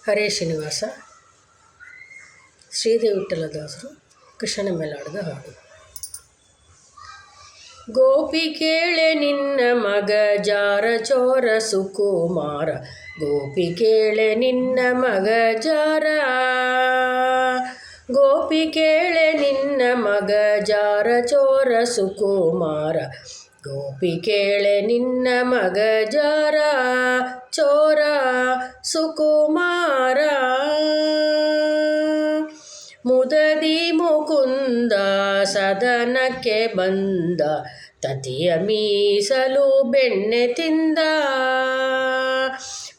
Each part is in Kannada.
ಹರೇ ಶ್ರೀನಿವಾಸ. ಶ್ರೀದೇವಿ ವಿಠಲದಾಸರು ಕೃಷ್ಣನ ಮೇಲಾಡಿದ ಹಾಡು. ಗೋಪಿ ಕೇಳೆ ನಿನ್ನ ಮಗ ಜಾರ ಚೋರ ಸುಕುಮಾರ, ಗೋಪಿ ಕೇಳೆ ನಿನ್ನ ಮಗ ಜಾರ. ಗೋಪಿ ಕೇಳೆ ನಿನ್ನ ಮಗ ಜಾರ ಚೋರ ಸುಕುಮಾರ, ಗೋಪಿ ಕೇಳೆ ನಿನ್ನ ಮಗ ಜಾರ ಚೋರ ಸುಕುಮಾರ. ಮುದದಿ ಮುಕುಂದ ಸದನಕ್ಕೆ ಬಂದ, ತತಿಯ ಮೀಸಲು ಬೆಣ್ಣೆ ತಿಂದ.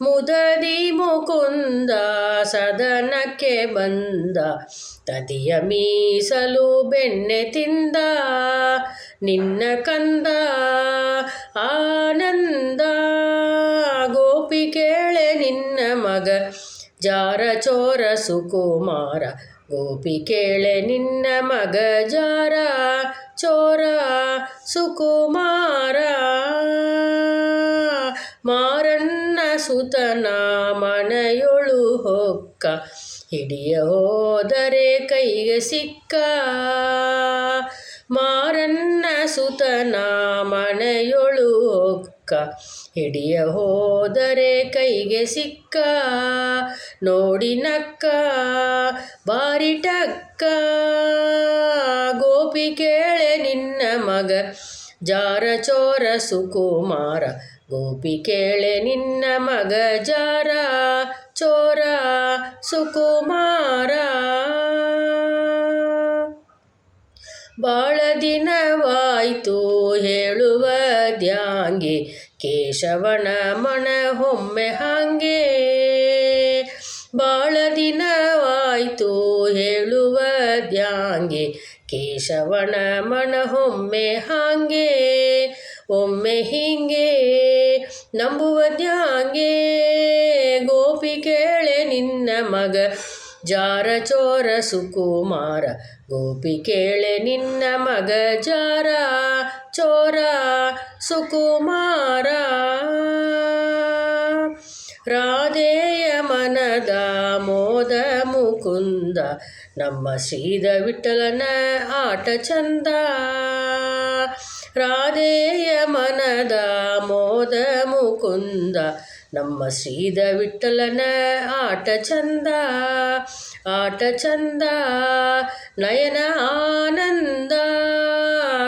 ಮುದದಿ ಮುಕುಂದ ಸದನಕ್ಕೆ ಬಂದ, ತತಿಯ ಮೀಸಲು ಬೆಣ್ಣೆ ತಿಂದ. ನಿನ್ನ ಕಂದ ಆನಂದ, ಗೋಪಿ ಕೇಳೆ ನಿನ್ನ ಮಗ ಜಾರ ಚೋರ ಸುಕುಮಾರ, ಗೋಪಿ ಕೇಳೆ ನಿನ್ನ ಮಗ ಜಾರ ಚೋರ ಸುಕುಮಾರ. ಮಾರನ್ನ ಸುತನ ಮನೆಯೊಳು ಹೊಕ್ಕ, ಹಿಡಿಯ ಹೋದರೆ ಕೈಗೆ ಸಿಕ್ಕ. ಮಾರನ್ನ ಸುತನ ಮನೆಯೊಳು ಹೊಕ್ಕ, ಹಿಡಿಯ ಹೋದರೆ ಕೈಗೆ ಸಿಕ್ಕ. ನೋಡಿ ನಕ್ಕ ಬಾರಿಟಕ್ಕ, ಗೋಪಿ ಕೇಳೆ ನಿನ್ನ ಮಗ ಜಾರ ಚೋರ ಸುಕುಮಾರ, ಗೋಪಿ ಕೇಳೆ ನಿನ್ನ ಮಗ ಜಾರ ಚೋರ ಸುಕುಮಾರ. ಬಾಳ ದಿನವಾಯ್ತು ಹೇಳುವದ್ಯಾಂಗೆ, ಕೇಶವನ ಮನ ಒಮ್ಮೆ ಹಾಗೆ. ಬಾಳ ದಿನವಾಯ್ತು ಹೇಳುವದ್ಯಾಂಗೆ, ಕೇಶವನ ಮನ ಒಮ್ಮೆ ಹಾಗೆ. ಒಮ್ಮೆ ಹೀಗೆ ನಂಬುವದ್ಯಾಂಗೆ, ಗೋಪಿ ಕೇಳೆ ನಿನ್ನ ಮಗ ಜಾರ ಚೋರ ಸುಕುಮಾರ, ಗೋಪಿ ಕೇಳೆ ನಿನ್ನ ಮಗ ಜಾರ ಚೋರ ಸುಕುಮಾರ. ರಾಧೆಯ ಮನದ ಮೋದ ಮುಕುಂದ, ನಮ್ಮ ಶ್ರೀದ ವಿಠಲನ ಆಟ ಚಂದ. ರಾಧೆಯ ಮನದ ಮೋದ ಮುಕುಂದ, ನಮ್ಮ ಶ್ರೀದ ವಿಠಲನ ಆಟ ಚಂದ. ಆಟ ಚಂದ ನಯನ ಆನಂದ,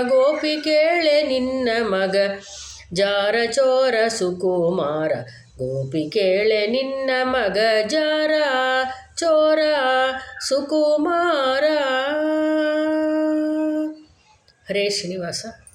ಗೋಪಿ ಕೇಳೆ ನಿನ್ನ ಮಗ ಜಾರ ಚೋರ ಸುಕುಮಾರ, ಗೋಪಿ ಕೇಳೆ ನಿನ್ನ ಮಗ ಜಾರ ಚೋರ ಸುಕುಮಾರ. ಹರೇ ಶ್ರೀನಿವಾಸ.